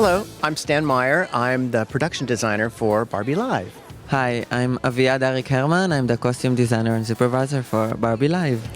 Hello, I'm Stan Meyer. I'm the production designer for Barbie Live. Hi, I'm Aviad Arik Herman. I'm the costume designer and supervisor for Barbie Live.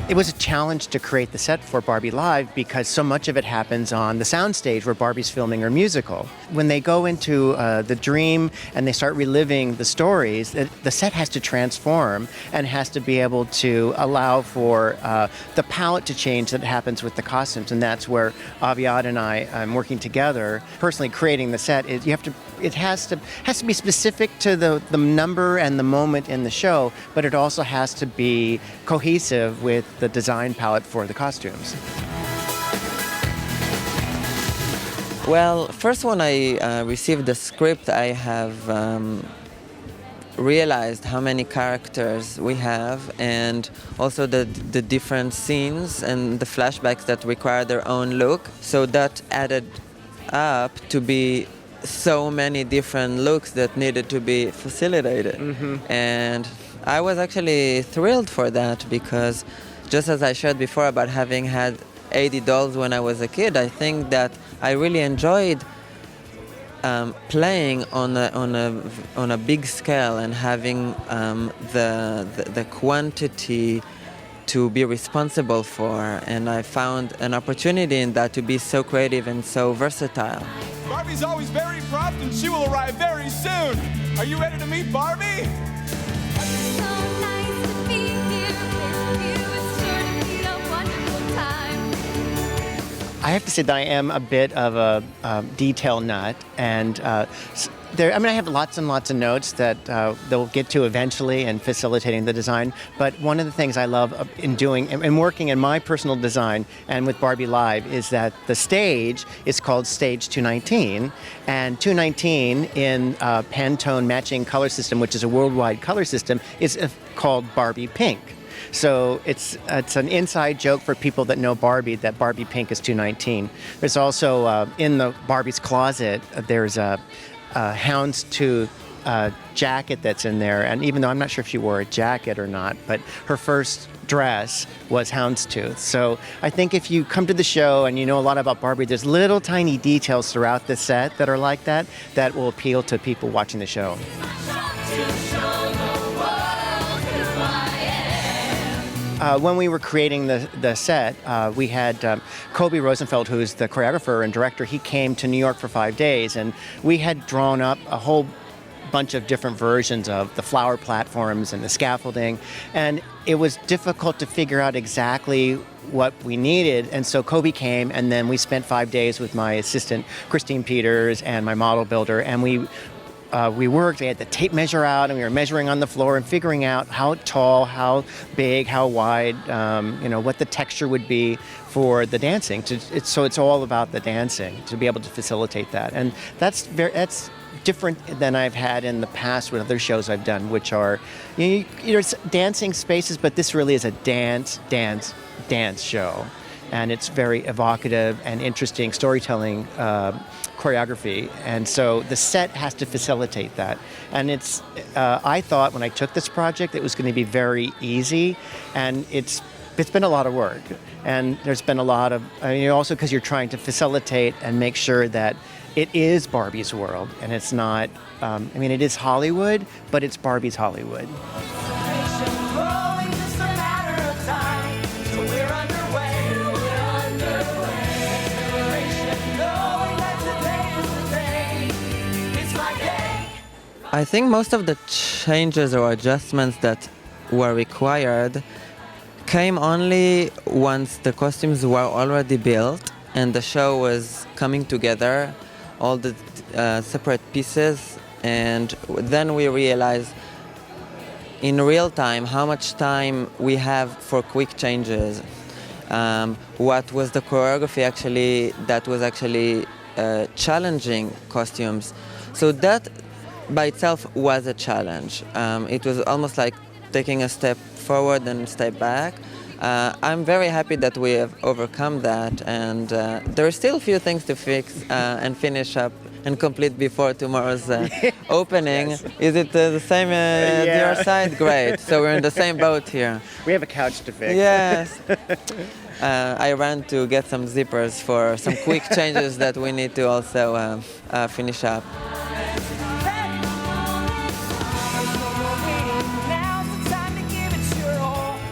It was a challenge to create the set for Barbie Live because so much of it happens on the soundstage where Barbie's filming her musical. When they go into the dream and they start reliving the stories, the set has to transform and has to be able to allow for the palette to change that happens with the costumes. And that's where Aviad and I am working together, personally creating the set. It has to be specific to the number and the moment in the show, but it also has to be cohesive with the design palette for the costumes. Well, first when I received the script, I have realized how many characters we have and also the different scenes and the flashbacks that require their own look. So that added up to be so many different looks that needed to be facilitated. Mm-hmm. And I was actually thrilled for that because just as I shared before about having had 80 dolls when I was a kid, I think that I really enjoyed playing on a big scale and having the quantity to be responsible for, and I found an opportunity in that to be so creative and so versatile. Barbie's always very prompt and she will arrive very soon. Are you ready to meet Barbie? I have to say that I am a bit of a detail nut, and I have lots and lots of notes that they'll get to eventually in facilitating the design. But one of the things I love in doing and working in my personal design and with Barbie Live is that the stage is called Stage 219, and 219 in Pantone matching color system, which is a worldwide color system, is called Barbie Pink. So it's an inside joke for people that know Barbie that Barbie Pink is 219. There's also in the Barbie's closet there's a houndstooth jacket that's in there, and even though I'm not sure if she wore a jacket or not, but her first dress was houndstooth. So I think if you come to the show and you know a lot about Barbie, there's little tiny details throughout the set that are like that will appeal to people watching the show. When we were creating the set, we had Kobe Rosenfeld, who's the choreographer and director. He came to New York for 5 days, and we had drawn up a whole bunch of different versions of the flower platforms and the scaffolding, and it was difficult to figure out exactly what we needed. And so Kobe came, and then we spent 5 days with my assistant, Christine Peters, and my model builder, and we worked, we had the tape measure out, and we were measuring on the floor and figuring out how tall, how big, how wide, what the texture would be for the dancing. So it's all about the dancing, to be able to facilitate that. And that's different than I've had in the past with other shows I've done, which are, it's dancing spaces, but this really is a dance show. And it's very evocative and interesting storytelling choreography, and so the set has to facilitate that. And I thought when I took this project it was going to be very easy, and it's been a lot of work, and there's been a lot of also because you're trying to facilitate and make sure that it is Barbie's world, and it's not. It is Hollywood, but it's Barbie's Hollywood. I think most of the changes or adjustments that were required came only once the costumes were already built and the show was coming together, all the separate pieces, and then we realized in real time how much time we have for quick changes. What was the choreography that was actually challenging costumes. So that by itself was a challenge. It was almost like taking a step forward and a step back. I'm very happy that we have overcome that, and there are still a few things to fix and finish up and complete before tomorrow's opening. Yes. Is it the same at Yeah. your side? Great. So we're in the same boat here. We have a couch to fix. Yes. I ran to get some zippers for some quick changes that we need to also finish up.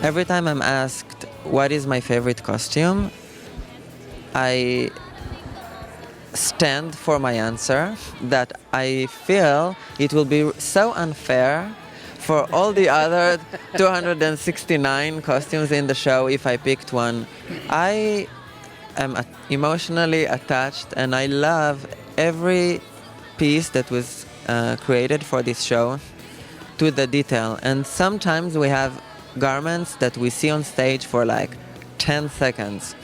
Every time I'm asked what is my favorite costume, I stand for my answer that I feel it will be so unfair for all the other 269 costumes in the show if I picked one. I am emotionally attached and I love every piece that was created for this show to the detail. And sometimes we have garments that we see on stage for like 10 seconds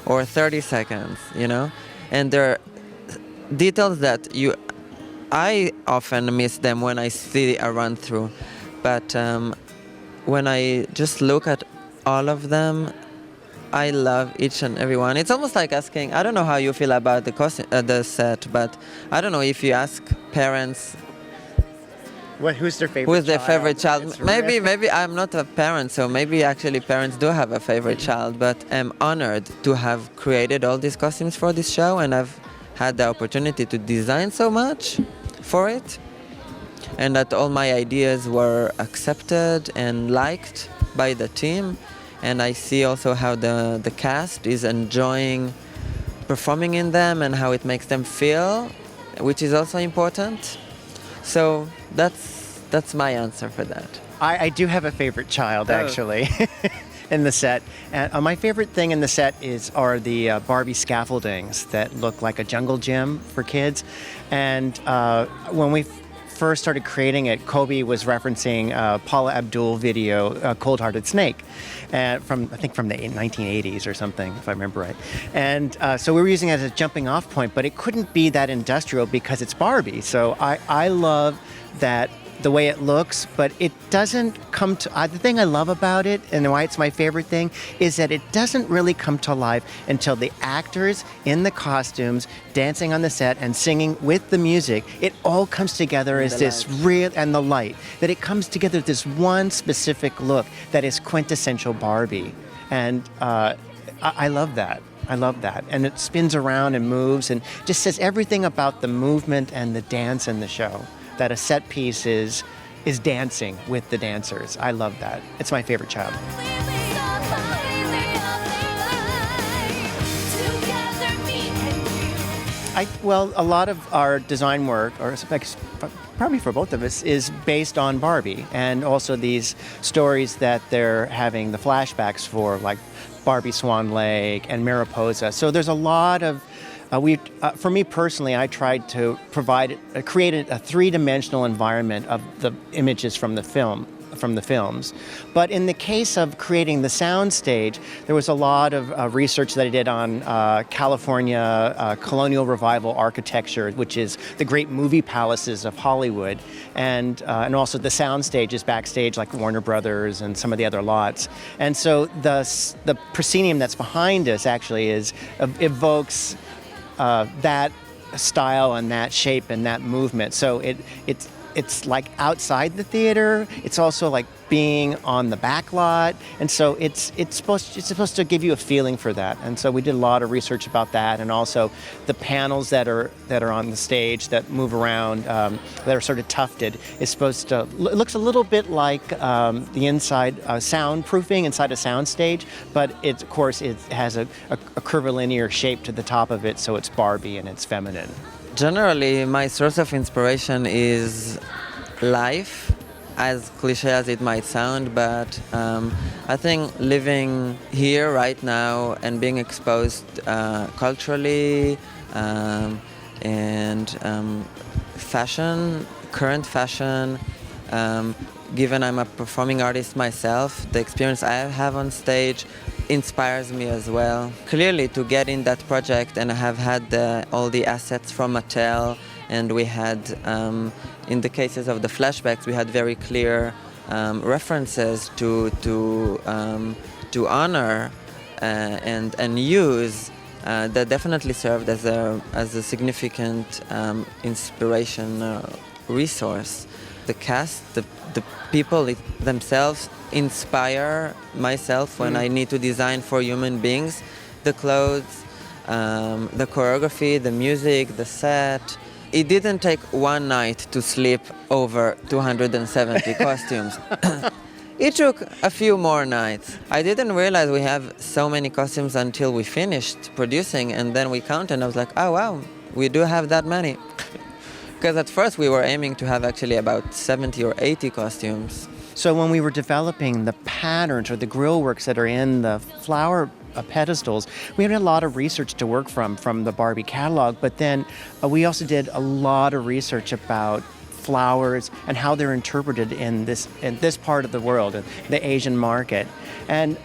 or 30 seconds, you know? And there are details that I often miss them when I see a run through. But when I just look at all of them, I love each and every one. It's almost like asking, I don't know how you feel about the set, but I don't know if you ask parents Who's their favorite who is their child? favorite child. It's Maybe I'm not a parent, so maybe actually parents do have a favorite child, but I'm honored to have created all these costumes for this show, and I've had the opportunity to design so much for it, and that all my ideas were accepted and liked by the team. And I see also how the cast is enjoying performing in them and how it makes them feel, which is also important. So that's my answer for that. I do have a favorite child, actually, in the set. And my favorite thing in the set are the Barbie scaffoldings that look like a jungle gym for kids. And when we first started creating it, Kobe was referencing Paula Abdul video, Cold Hearted Snake, I think from the 1980s or something, if I remember right. And so we were using it as a jumping off point, but it couldn't be that industrial because it's Barbie. So I love that the way it looks, but it doesn't come to, the thing I love about it and why it's my favorite thing is that it doesn't really come to life until the actors in the costumes dancing on the set and singing with the music, it all comes together as this real, and the light, that it comes together this one specific look that is quintessential Barbie. And I love that. I love that. And it spins around and moves and just says everything about the movement and the dance in the show. That a set piece is dancing with the dancers. I love that. It's my favorite child. Well, a lot of our design work, or probably for both of us, is based on Barbie, and also these stories that they're having the flashbacks for, like Barbie Swan Lake and Mariposa. So there's a lot of for me personally, I tried to create a three-dimensional environment of the images from the films. But in the case of creating the soundstage, there was a lot of research that I did on California colonial revival architecture, which is the great movie palaces of Hollywood, and also the soundstages backstage, like Warner Brothers and some of the other lots. And so the proscenium that's behind us actually evokes that style and that shape and that movement. So it's like outside the theater. It's also like being on the back lot, and so it's supposed to give you a feeling for that. And so we did a lot of research about that, and also the panels that are on the stage that move around, that are sort of tufted, is supposed to it looks a little bit like the inside soundproofing inside a soundstage, but of course it has a curvilinear shape to the top of it, so it's Barbie and it's feminine. Generally, my source of inspiration is life, as cliche as it might sound, but I think living here right now and being exposed culturally and fashion, current fashion, given I'm a performing artist myself, the experience I have on stage inspires me as well. Clearly, to get in that project, and I have had all the assets from Mattel, and we had, in the cases of the flashbacks, we had very clear references to honor and use that definitely served as a significant inspiration resource. The cast, the people themselves inspire myself when I need to design for human beings, the clothes, the choreography, the music, the set. It didn't take one night to sleep over 270 costumes. It took a few more nights. I didn't realize we have so many costumes until we finished producing, and then we counted and I was like, oh wow, we do have that many. Because at first we were aiming to have actually about 70 or 80 costumes. So when we were developing the patterns or the grill works that are in the flower pedestals, we had a lot of research to work from the Barbie catalog, but then we also did a lot of research about flowers and how they're interpreted in this part of the world, the Asian market. And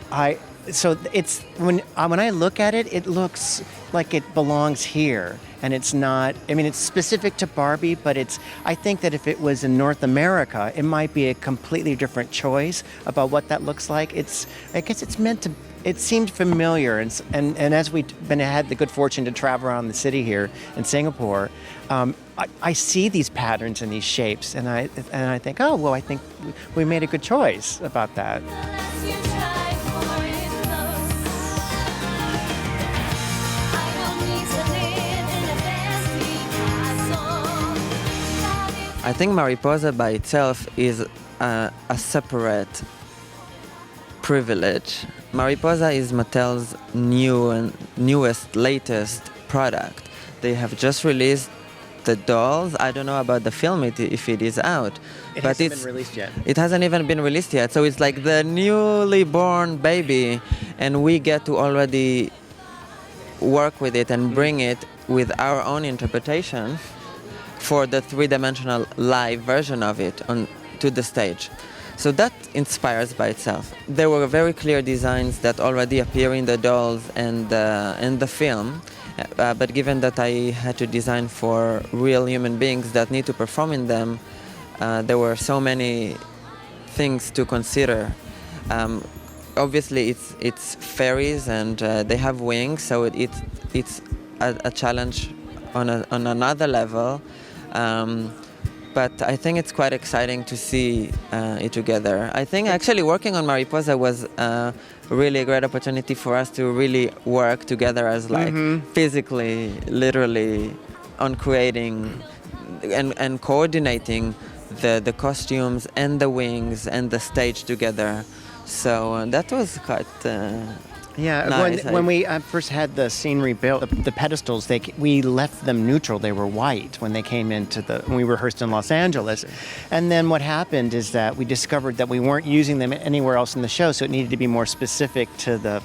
so it's when I look at it, it looks like it belongs here. And it's not, I mean, it's specific to Barbie, but I think that if it was in North America, it might be a completely different choice about what that looks like. I guess it's meant to, it seemed familiar. And as we've had the good fortune to travel around the city here in Singapore, I see these patterns and these shapes, and I think, oh, well, I think we made a good choice about that. I think Mariposa by itself is a separate privilege. Mariposa is Mattel's newest, latest product. They have just released the dolls. I don't know about the film if it is out. It hasn't been released yet. It hasn't even been released yet. So it's like the newly born baby, and we get to already work with it and bring it with our own interpretation for the three-dimensional live version of it to the stage. So that inspires by itself. There were very clear designs that already appear in the dolls and the film, but given that I had to design for real human beings that need to perform in them, there were so many things to consider. Obviously, it's fairies and they have wings, so it's a challenge on another level. But I think it's quite exciting to see it together. I think actually working on Mariposa was really a great opportunity for us to really work together as like physically, literally on creating and coordinating the costumes and the wings and the stage together. So that was quite nice. When we first had the scenery built, the pedestals, we left them neutral. They were white when they came when we rehearsed in Los Angeles. And then what happened is that we discovered that we weren't using them anywhere else in the show, so it needed to be more specific to the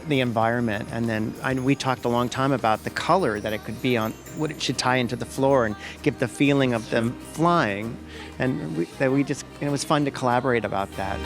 environment. And then we talked a long time about the color that it could be on, what it should tie into the floor and give the feeling of them flying. And it was fun to collaborate about that.